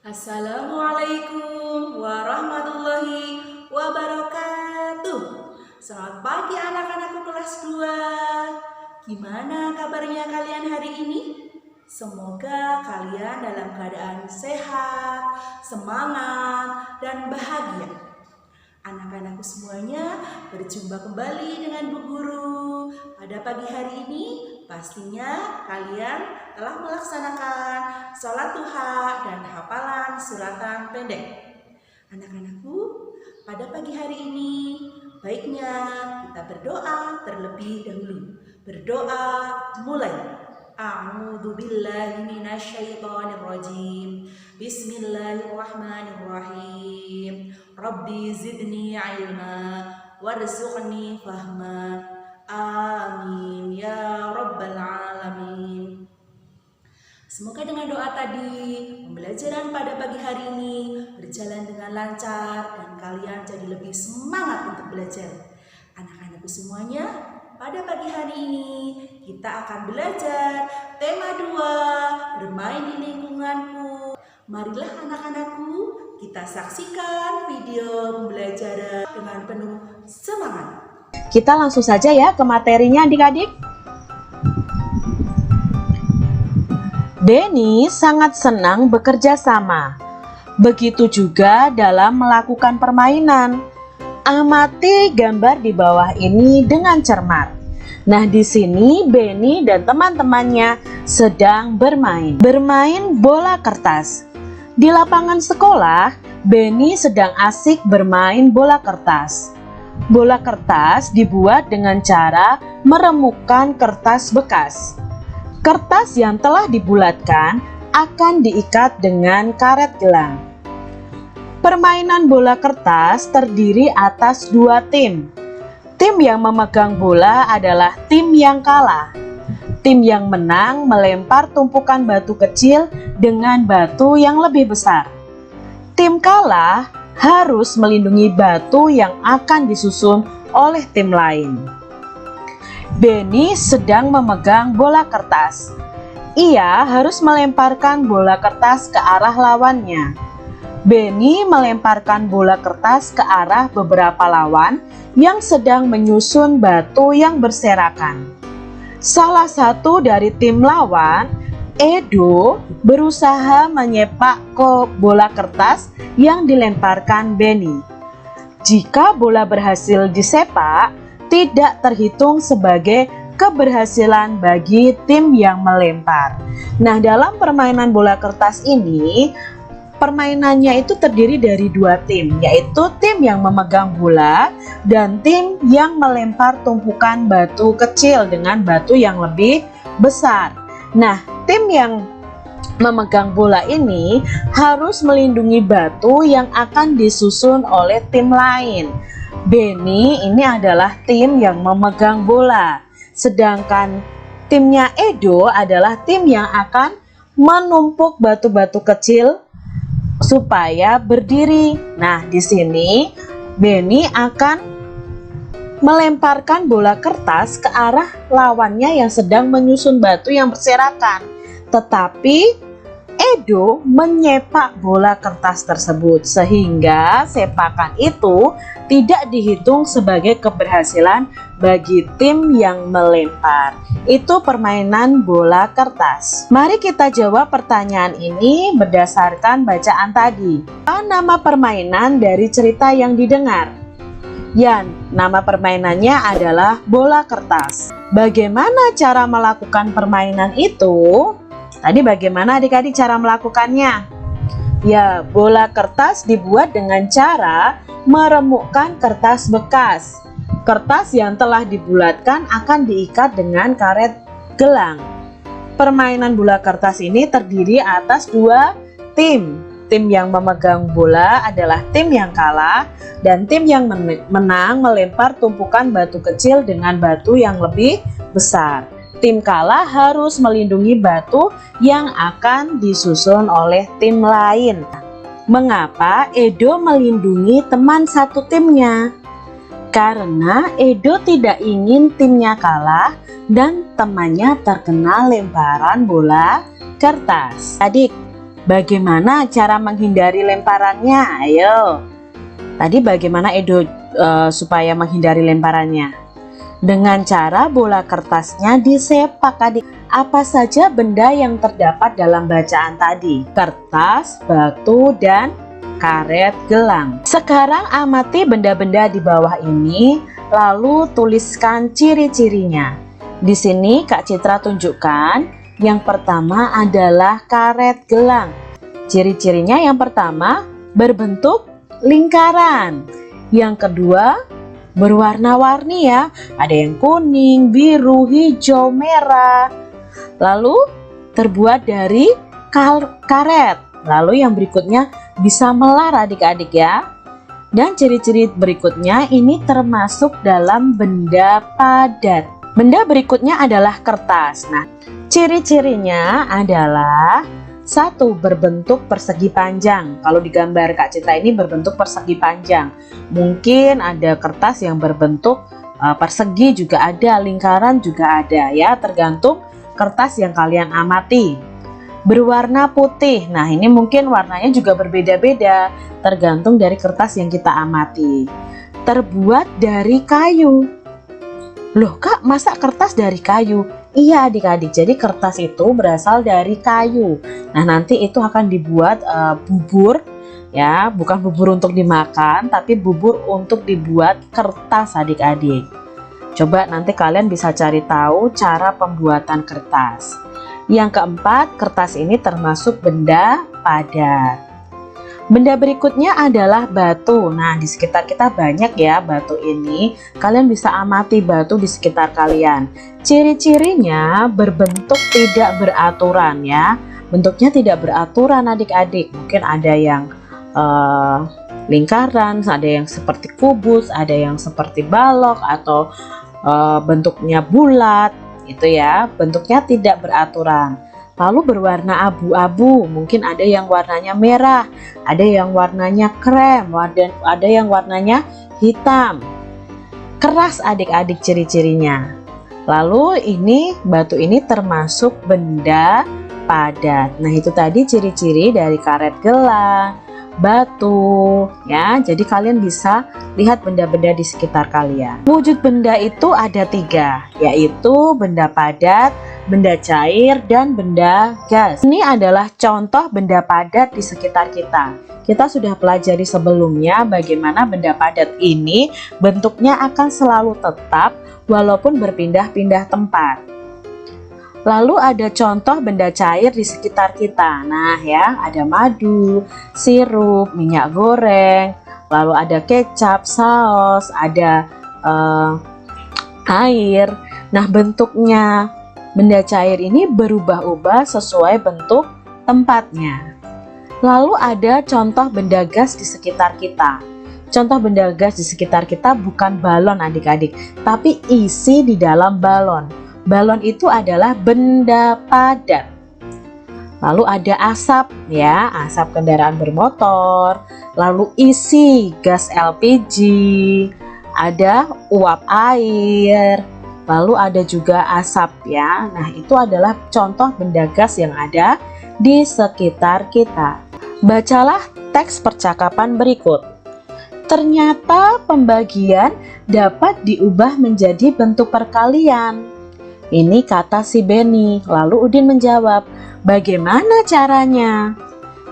Assalamualaikum warahmatullahi wabarakatuh. Selamat pagi anak-anakku kelas 2. Gimana kabarnya kalian hari ini? Semoga kalian dalam keadaan sehat, semangat, dan bahagia. Anak-anakku semuanya, berjumpa kembali dengan Bu Guru. Pada pagi hari ini, pastinya kalian telah melaksanakan sholat duha dan hafalan suratan pendek. Anak-anakku, pada pagi hari ini, baiknya kita berdoa terlebih dahulu. Berdoa mulai. A'udzubillahi minasyaitonirrajim. Bismillahirrahmanirrahim. Rabbi zidni ilma warzuqni fahma. Amin ya rabbal alamin. Semoga dengan doa tadi, pembelajaran pada pagi hari ini berjalan dengan lancar dan kalian jadi lebih semangat untuk belajar. Anak-anakku semuanya, pada pagi hari ini kita akan belajar tema 2, bermain di lingkunganku. Marilah anak-anakku, kita saksikan video pembelajaran dengan penuh semangat. Kita langsung saja ya ke materinya adik-adik. Denny sangat senang bekerja sama. Begitu juga dalam melakukan permainan. Amati gambar di bawah ini dengan cermat. Nah, di sini Benny dan teman-temannya sedang bermain bola kertas. Di lapangan sekolah, Benny sedang asik bermain bola kertas. Bola kertas dibuat dengan cara meremukkan kertas bekas. Kertas yang telah dibulatkan akan diikat dengan karet gelang. Permainan bola kertas terdiri atas 2 tim. Tim yang memegang bola adalah tim yang kalah. Tim yang menang melempar tumpukan batu kecil dengan batu yang lebih besar. Tim kalah harus melindungi batu yang akan disusun oleh tim lain. Benny sedang memegang bola kertas. Ia harus melemparkan bola kertas ke arah lawannya. Benny melemparkan bola kertas ke arah beberapa lawan yang sedang menyusun batu yang berserakan. Salah satu dari tim lawan, Edo, berusaha menyepak ke bola kertas yang dilemparkan Benny. Jika bola berhasil disepak, tidak terhitung sebagai keberhasilan bagi tim yang melempar. Nah, dalam permainan bola kertas ini, permainannya itu terdiri dari 2 tim, yaitu tim yang memegang bola dan tim yang melempar tumpukan batu kecil dengan batu yang lebih besar. Nah, tim yang memegang bola ini harus melindungi batu yang akan disusun oleh tim lain. Benny ini adalah tim yang memegang bola, sedangkan timnya Edo adalah tim yang akan menumpuk batu-batu kecil supaya berdiri. Nah, di sini Benny akan melemparkan bola kertas ke arah lawannya yang sedang menyusun batu yang berserakan. Tetapi Edo menyepak bola kertas tersebut sehingga sepakan itu tidak dihitung sebagai keberhasilan bagi tim yang melempar. Itu permainan bola kertas. Mari kita jawab pertanyaan ini berdasarkan bacaan tadi. Apa nama permainan dari cerita yang didengar? Yan, nama permainannya adalah bola kertas. Bagaimana cara melakukan permainan itu? Tadi bagaimana adik-adik cara melakukannya? Ya, bola kertas dibuat dengan cara meremukkan kertas bekas. Kertas yang telah dibulatkan akan diikat dengan karet gelang. Permainan bola kertas ini terdiri atas 2 tim. Tim yang memegang bola adalah tim yang kalah dan tim yang menang melempar tumpukan batu kecil dengan batu yang lebih besar. tim kalah harus melindungi batu yang akan disusun oleh tim lain. Mengapa Edo melindungi teman satu timnya? Karena Edo tidak ingin timnya kalah dan temannya terkena lemparan bola kertas. Adik, bagaimana cara menghindari lemparannya? Ayo. Tadi bagaimana Edo supaya menghindari lemparannya? Dengan cara bola kertasnya disepak, adik. Apa saja benda yang terdapat dalam bacaan tadi? Kertas, batu, dan karet gelang. Sekarang amati benda-benda di bawah ini, lalu tuliskan ciri-cirinya. Di sini Kak Citra tunjukkan, yang pertama adalah karet gelang. Ciri-cirinya yang pertama berbentuk lingkaran. Yang kedua berwarna-warni ya, ada yang kuning, biru, hijau, merah. Lalu terbuat dari karet. Lalu yang berikutnya bisa melar adik-adik ya. Dan ciri-ciri berikutnya ini termasuk dalam benda padat. Benda berikutnya adalah kertas. Nah, ciri-cirinya adalah satu, berbentuk persegi panjang. Kalau digambar Kak Citra ini berbentuk persegi panjang. Mungkin ada kertas yang berbentuk persegi juga ada, lingkaran juga ada ya, tergantung kertas yang kalian amati. Berwarna putih. Nah, ini mungkin warnanya juga berbeda-beda tergantung dari kertas yang kita amati. Terbuat dari kayu. Loh Kak, masa kertas dari kayu? Iya adik-adik, jadi kertas itu berasal dari kayu. Nah, nanti itu akan dibuat bubur ya, bukan bubur untuk dimakan, tapi bubur untuk dibuat kertas adik-adik. Coba nanti kalian bisa cari tahu cara pembuatan kertas. Yang keempat, kertas ini termasuk benda padat. Benda berikutnya adalah batu. Nah, di sekitar kita banyak ya batu ini. Kalian bisa amati batu di sekitar kalian. Ciri-cirinya berbentuk tidak beraturan ya. Bentuknya tidak beraturan adik-adik. Mungkin ada yang lingkaran, ada yang seperti kubus, ada yang seperti balok atau bentuknya bulat. Itu ya, bentuknya tidak beraturan. Lalu berwarna abu-abu, mungkin ada yang warnanya merah, ada yang warnanya krem, ada yang warnanya hitam. Keras adik-adik ciri-cirinya. Lalu ini batu ini termasuk benda padat. Nah, itu tadi ciri-ciri dari karet gelang, batu ya. Jadi kalian bisa lihat benda-benda di sekitar kalian. Wujud benda itu ada 3, yaitu benda padat, benda cair, dan benda gas. Ini adalah contoh benda padat di sekitar kita. Kita sudah pelajari sebelumnya bagaimana benda padat ini bentuknya akan selalu tetap walaupun berpindah-pindah tempat. Lalu ada contoh benda cair di sekitar kita. Nah ya, ada madu, sirup, minyak goreng, lalu ada kecap, saus, ada air. Nah, bentuknya benda cair ini berubah-ubah sesuai bentuk tempatnya. Lalu ada contoh benda gas di sekitar kita. Contoh benda gas di sekitar kita bukan balon adik-adik, tapi isi di dalam balon. Balon itu adalah benda padat. Lalu ada asap ya, asap kendaraan bermotor. Lalu isi gas LPG, ada uap air. Lalu ada juga asap ya. Nah, itu adalah contoh benda gas yang ada di sekitar kita. Bacalah teks percakapan berikut. Ternyata pembagian dapat diubah menjadi bentuk perkalian. Ini kata si Benny. Lalu Udin menjawab, bagaimana caranya?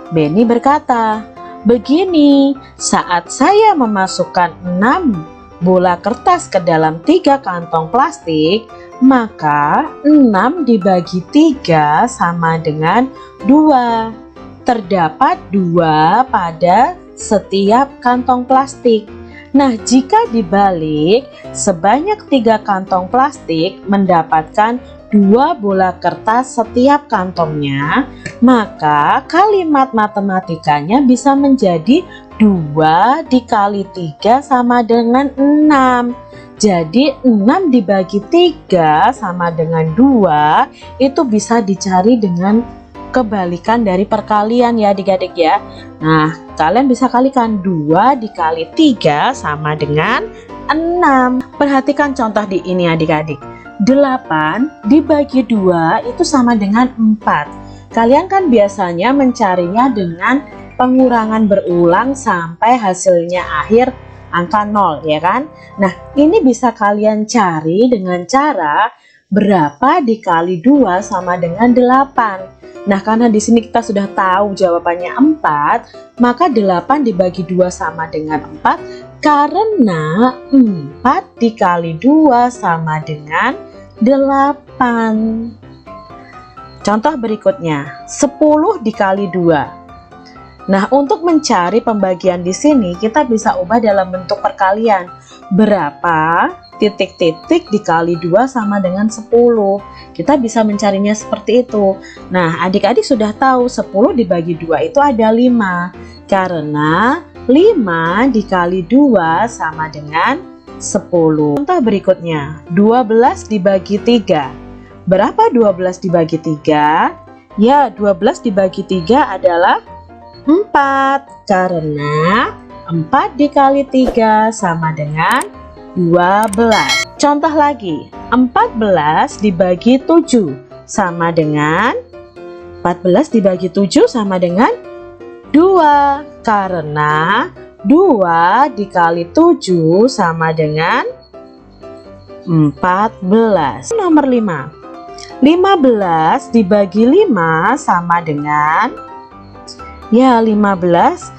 Benny berkata, begini, saat saya memasukkan 6 bola kertas ke dalam 3 kantong plastik, maka 6 dibagi 3 sama dengan 2. Terdapat 2 pada setiap kantong plastik. Nah, jika dibalik, sebanyak 3 kantong plastik mendapatkan 2 bola kertas setiap kantongnya, maka kalimat matematikanya bisa menjadi 2 dikali 3 sama dengan 6. Jadi 6 dibagi 3 sama dengan 2 itu bisa dicari dengan kebalikan dari perkalian ya adik-adik ya. Nah, kalian bisa kalikan 2 dikali 3 sama dengan 6. Perhatikan contoh di ini adik-adik. 8 dibagi 2 itu sama dengan 4. Kalian kan biasanya mencarinya dengan pengurangan berulang sampai hasilnya akhir angka 0 ya kan. Nah, ini bisa kalian cari dengan cara berapa dikali 2 sama dengan 8. Nah, karena di sini kita sudah tahu jawabannya 4, maka 8 dibagi 2 sama dengan 4 karena 4 dikali 2 sama dengan 8. Contoh berikutnya, 10 dikali 2. Nah, untuk mencari pembagian di sini kita bisa ubah dalam bentuk perkalian. Berapa titik-titik dikali 2 sama dengan 10. Kita bisa mencarinya seperti itu. Nah, adik-adik sudah tahu 10 dibagi 2 itu ada 5. Karena 5 dikali 2 sama dengan 10. Contoh berikutnya, 12 dibagi 3. Berapa 12 dibagi 3? Ya, 12 dibagi 3 adalah 4. Karena 4 dikali 3 sama dengan 12. Contoh lagi, 14 dibagi 7 sama dengan 14 dibagi 7 sama dengan 2. Karena 2 dikali 7 sama dengan 14. Nomor 5. 15 dibagi 5 sama dengan, ya 15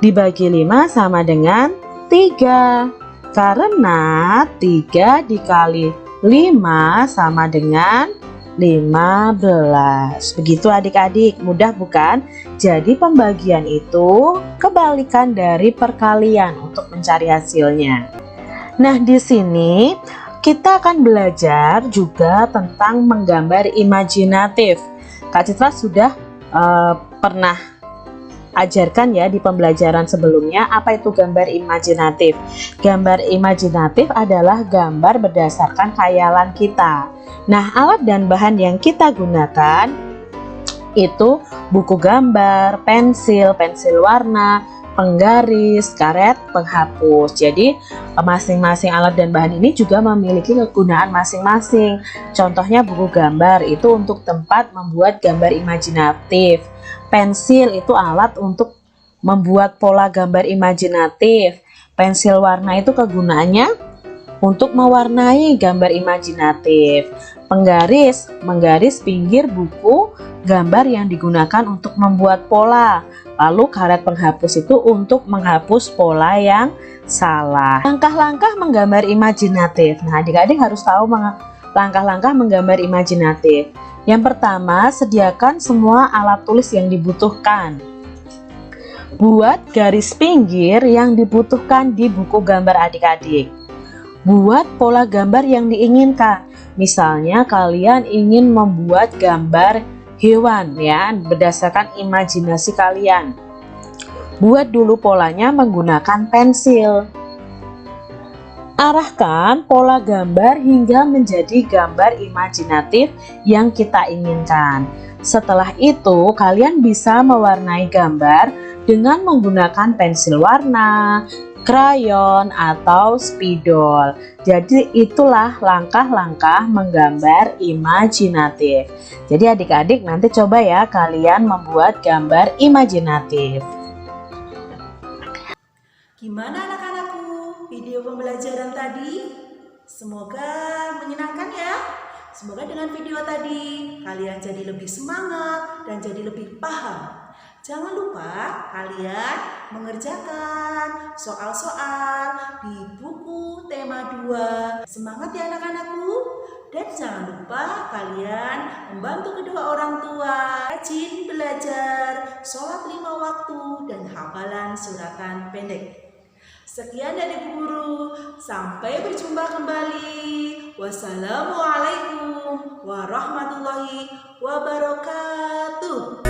dibagi 5 sama dengan 3. Karena 3 dikali 5 sama dengan 15. Begitu adik-adik, mudah bukan? Jadi pembagian itu kebalikan dari perkalian untuk mencari hasilnya. Nah, di sini kita akan belajar juga tentang menggambar imajinatif. Kak Citra sudah pernah ajarkan ya di pembelajaran sebelumnya apa itu gambar imajinatif. Gambar imajinatif adalah gambar berdasarkan khayalan kita. Nah, alat dan bahan yang kita gunakan itu buku gambar, pensil warna, penggaris, karet, penghapus. Jadi masing-masing alat dan bahan ini juga memiliki kegunaan masing-masing. Contohnya buku gambar itu untuk tempat membuat gambar imajinatif. Pensil itu alat untuk membuat pola gambar imajinatif. Pensil warna itu kegunaannya untuk mewarnai gambar imajinatif. Penggaris, menggaris pinggir buku gambar yang digunakan untuk membuat pola. Lalu karet penghapus itu untuk menghapus pola yang salah. Langkah-langkah menggambar imajinatif. Nah, adik-adik harus tahu langkah-langkah menggambar imajinatif. Yang pertama, sediakan semua alat tulis yang dibutuhkan. Buat garis pinggir yang dibutuhkan di buku gambar adik-adik. Buat pola gambar yang diinginkan. Misalnya kalian ingin membuat gambar hewan ya, berdasarkan imajinasi kalian. Buat dulu polanya menggunakan pensil. Arahkan pola gambar hingga menjadi gambar imajinatif yang kita inginkan. Setelah itu, kalian bisa mewarnai gambar dengan menggunakan pensil warna, krayon, atau spidol. Jadi itulah langkah-langkah menggambar imajinatif. Jadi adik-adik nanti coba ya kalian membuat gambar imajinatif. Gimana anak-anakku video pembelajaran tadi? Semoga menyenangkan ya. Semoga dengan video tadi kalian jadi lebih semangat dan jadi lebih paham. Jangan lupa kalian mengerjakan soal-soal di buku tema 2. Semangat ya anak-anakku. Dan jangan lupa kalian membantu kedua orang tua rajin belajar, sholat 5 waktu, dan hafalan suratan pendek. Sekian dari Bu Guru, sampai berjumpa kembali. Wassalamualaikum warahmatullahi wabarakatuh.